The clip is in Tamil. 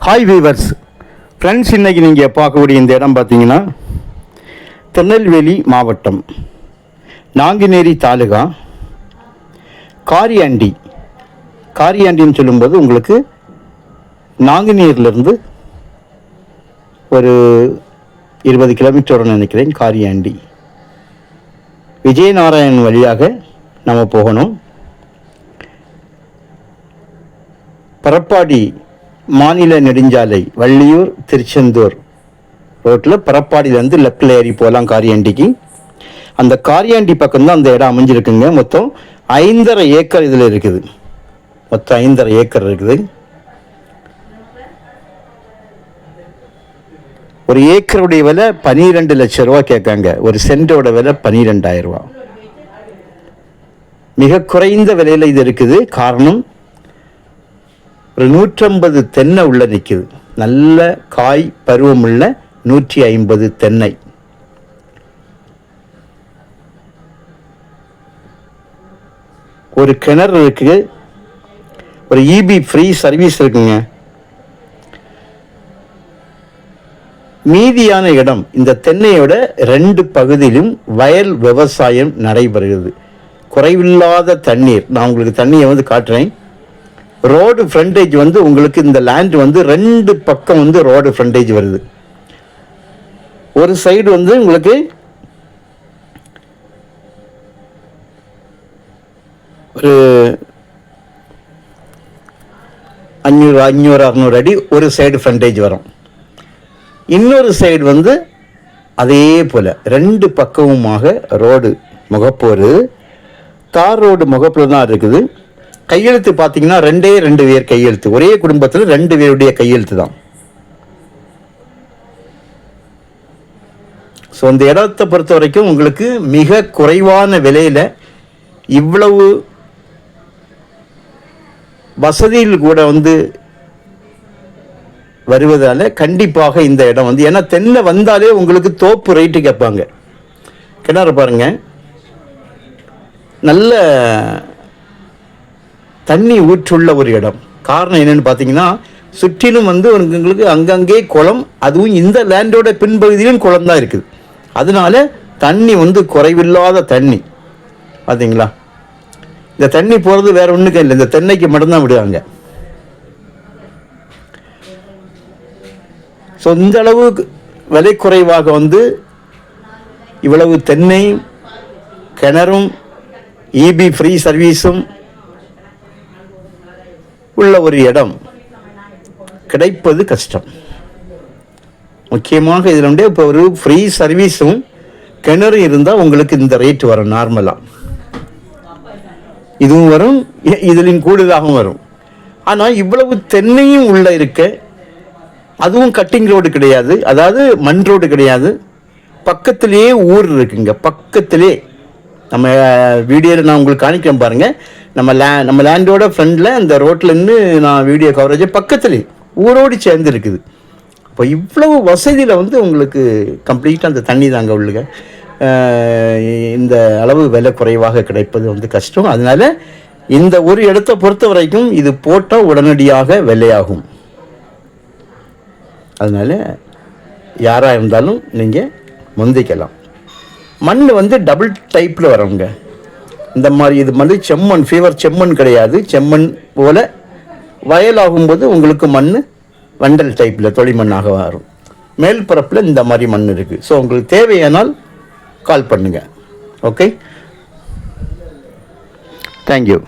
ஹாய் வீவர்ஸ் ஃப்ரெண்ட்ஸ், இன்றைக்கி நீங்கள் பார்க்கக்கூடிய இந்த இடம் பார்த்தீங்கன்னா திருநெல்வேலி மாவட்டம் நாங்குநேரி தாலுகா காரியாண்டின்னு சொல்லும்போது உங்களுக்கு நாங்குநேரிலிருந்து ஒரு 20 கிலோமீட்டர் நினைக்கிறேன். காரியாண்டி விஜயநாராயணன் வழியாக நம்ம போகணும். பரப்பாடி மாநில நெடுஞ்சாலை வள்ளியூர் திருச்செந்தூர் ரோட்டில் பரப்பாடியிலேருந்து லெஃப்டில் ஏறி போகலாம் காரியாண்டிக்கு. அந்த காரியாண்டி பக்கம்தான் அந்த இடம் அமைஞ்சிருக்குங்க. மொத்தம் 5.5 ஏக்கர் இதில் இருக்குது. மொத்தம் 5.5 ஏக்கர் இருக்குது. ஒரு ஏக்கருடைய விலை 12 லட்சம் ரூபா கேட்காங்க. ஒரு சென்டோட விலை 12,000 ரூபா. மிக குறைந்த விலையில் இது இருக்குது. காரணம், ஒரு 150 தென்னை உள்ள நிற்குது. நல்ல காய் பருவமுள்ள 150 தென்னை. ஒரு கிணறு இருக்குது. ஒரு இபி ஃப்ரீ சர்வீஸ் இருக்குங்க. மீதியான இடம் இந்த தென்னையோட 2 பகுதியிலும் வயல் விவசாயம் நடைபெறுகிறது. குறைவில்லாத தண்ணீர். நான் உங்களுக்கு தண்ணியை காட்டுறேன். ரோடு ஃப்ரண்டேஜ் உங்களுக்கு இந்த லேண்ட் 2 பக்கம் ரோடு ஃப்ரண்டேஜ் வருது. ஒரு சைடு உங்களுக்கு ஒரு 500-600 அடி ஒரு சைடு ஃப்ரண்டேஜ் வரும். இன்னொரு சைடு அதே போல் 2 பக்கமுமாக ரோடு முகப்பு தார் ரோடு முகப்பில் தான் இருக்குது. கையெழுத்து பார்த்தீங்கன்னா 2 பேர் கையெழுத்து. ஒரே குடும்பத்தில் 2 பேருடைய கையெழுத்து தான். ஸோ இந்த இடத்தை பொறுத்த வரைக்கும் உங்களுக்கு மிக குறைவான விலையில் இவ்வளவு வசதியில் கூட வருவதால் கண்டிப்பாக இந்த இடம் ஏன்னா தென்னை வந்தாலே உங்களுக்கு தோப்பு ரேட்டு கேட்பாங்க. கிணறு பாருங்க, நல்ல தண்ணி ஊற்றுள்ள ஒரு இடம். காரணம் என்னென்னு பார்த்தீங்கன்னா, சுற்றிலும் உங்களுக்கு அங்கங்கே குளம், அதுவும் இந்த லேண்டோட பின்பகுதியிலும் குளம் தான் இருக்குது. அதனால தண்ணி குறைவில்லாத தண்ணி. பார்த்தீங்களா, இந்த தண்ணி போகிறது வேற ஒன்றுக்கும் இல்லை, இந்த தென்னைக்கு மட்டும்தான் விடுவாங்க. ஸோ இந்த அளவு விலை குறைவாக இவ்வளவு தென்னை கிணறும் இபி ஃப்ரீ சர்வீஸும் உள்ள ஒரு இடம் கிடைப்பது கஷ்டம். முக்கியமாக இதில் இப்போ ஒரு ஃப்ரீ சர்வீஸும் கிணறு இருந்தால் உங்களுக்கு இந்த ரேட் வரும். நார்மலாக இதுவும் வரும், இதுலையும் கூடுதலாகவும் வரும். ஆனால் இவ்வளவு தென்னையும் உள்ள இருக்க, அதுவும் கட்டிங் ரோடு கிடையாது, அதாவது மண் ரோடு கிடையாது. பக்கத்திலேயே ஊர் இருக்குங்க. பக்கத்திலே நம்ம வீடியோவில் நான் உங்களுக்கு காணிக்கிறேன் பாருங்கள். நம்ம லேண்டோட ஃப்ரண்டில் அந்த ரோட்லேருந்து நான் வீடியோ கவரேஜ் பக்கத்துலேயே ஊரோடு சேர்ந்து இருக்குது. இப்போ இவ்வளவு வசதியில் உங்களுக்கு கம்ப்ளீட்டாக அந்த தண்ணி தாங்க உள்ளுங்க. இந்த அளவு விலை குறைவாக கிடைப்பது கஷ்டம். அதனால் இந்த ஒரு இடத்தை பொறுத்த வரைக்கும் இது போட்டால் உடனடியாக விலையாகும். அதனால் யாராக இருந்தாலும் நீங்கள் முந்திக்கலாம். மண் டபுள் டைப்பில் வரவங்க. இந்த மாதிரி இது செம்மண், ஃபீவர் செம்மண் கிடையாது. செம்மண் போல் வயலாகும்போது உங்களுக்கு மண் வண்டல் டைப்பில் தொழிமண்ணாக வரும். மேல் பரப்பில் இந்த மாதிரி மண் இருக்குது. ஸோ உங்களுக்கு தேவையானால் கால் பண்ணுங்கள். Okay, thank you.